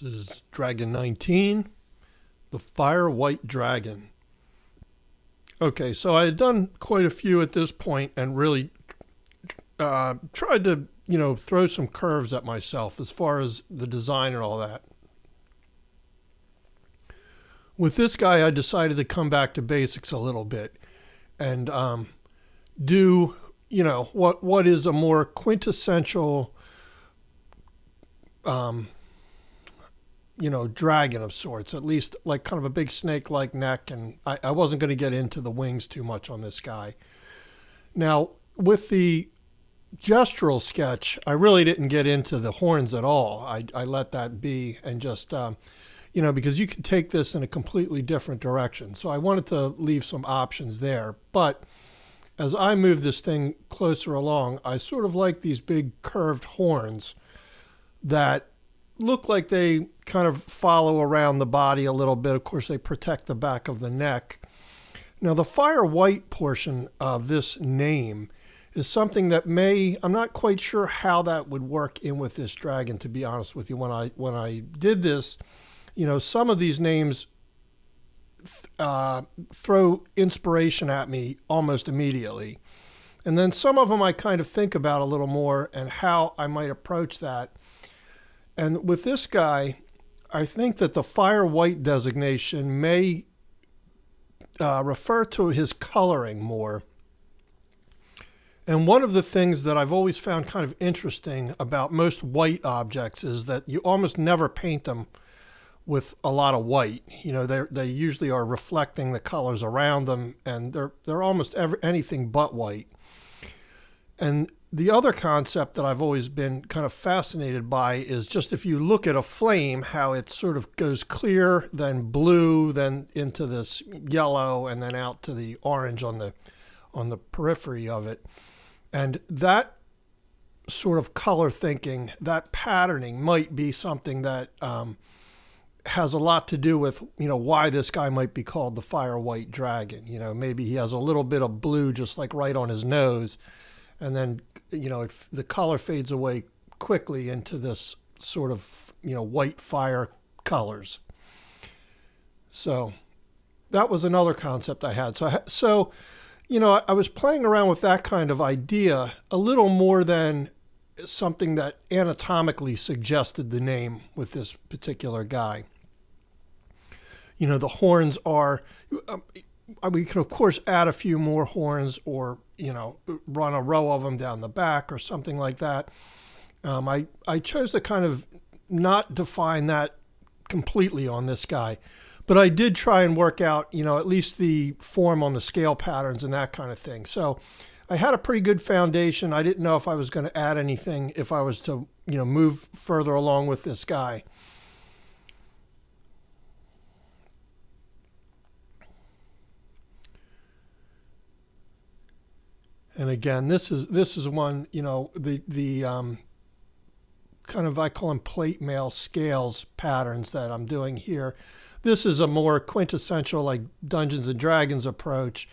This is Dragon 19, the Fire White Dragon. Okay, so I had done quite a few at this point and really tried to, throw some curves at myself as far as the design and all that. With this guy, I decided to come back to basics a little bit and do, what is a more quintessential dragon of sorts, at least like kind of a big snake-like neck. And I wasn't going to get into the wings too much on this guy. Now, with the gestural sketch, I really didn't get into the horns at all. I let that be and just, because you can take this in a completely different direction. So I wanted to leave some options there. But as I move this thing closer along, I sort of like these big curved horns that look like they kind of follow around the body a little bit. Of course, they protect the back of the neck. Now, the fire white portion of this name is something that I'm not quite sure how that would work in with this dragon, to be honest with you. When I did this, some of these names throw inspiration at me almost immediately. And then some of them I kind of think about a little more and how I might approach that. And with this guy, I think that the fire white designation may refer to his coloring more. And one of the things that I've always found kind of interesting about most white objects is that you almost never paint them with a lot of white. They usually are reflecting the colors around them, and they're almost anything but white. And the other concept that I've always been kind of fascinated by is just if you look at a flame, how it sort of goes clear, then blue, then into this yellow, and then out to the orange on the periphery of it. And that sort of color thinking, that patterning might be something that has a lot to do with, why this guy might be called the Fire White Dragon. Maybe he has a little bit of blue just like right on his nose, and then the color fades away quickly into this sort of, white fire colors. So that was another concept I had. So I was playing around with that kind of idea a little more than something that anatomically suggested the name with this particular guy. The horns are, we could of course add a few more horns or, run a row of them down the back or something like that. I chose to kind of not define that completely on this guy, but I did try and work out, at least the form on the scale patterns and that kind of thing. So I had a pretty good foundation. I didn't know if I was going to add anything if I was to, move further along with this guy. And again, this is one, the kind of, I call them plate mail scales patterns that I'm doing here. This is a more quintessential like Dungeons and Dragons approach,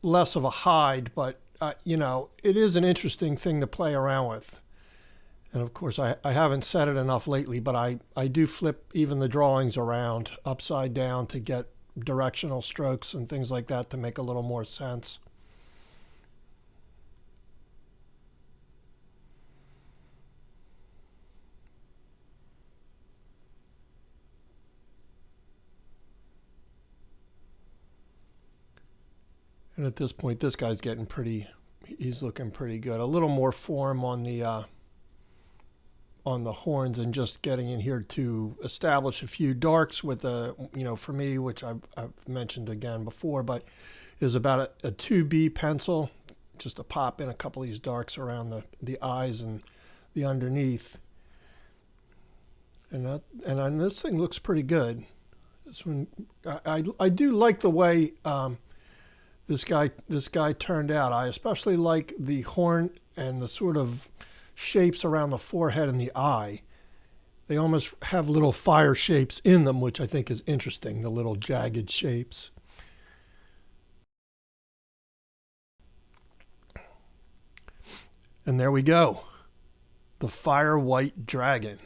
less of a hide, but it is an interesting thing to play around with. And of course, I haven't said it enough lately, but I do flip even the drawings around upside down to get directional strokes and things like that to make a little more sense. And at this point, this guy's he's looking pretty good. A little more form on the horns and just getting in here to establish a few darks with for me, which I've mentioned again before, but is about a 2B pencil, just to pop in a couple of these darks around the eyes and the underneath. And this thing looks pretty good. This one, I do like the way this guy turned out. I especially like the horn and the sort of shapes around the forehead and the eye. They almost have little fire shapes in them, which I think is interesting, the little jagged shapes. And there we go. The Fire White Dragon.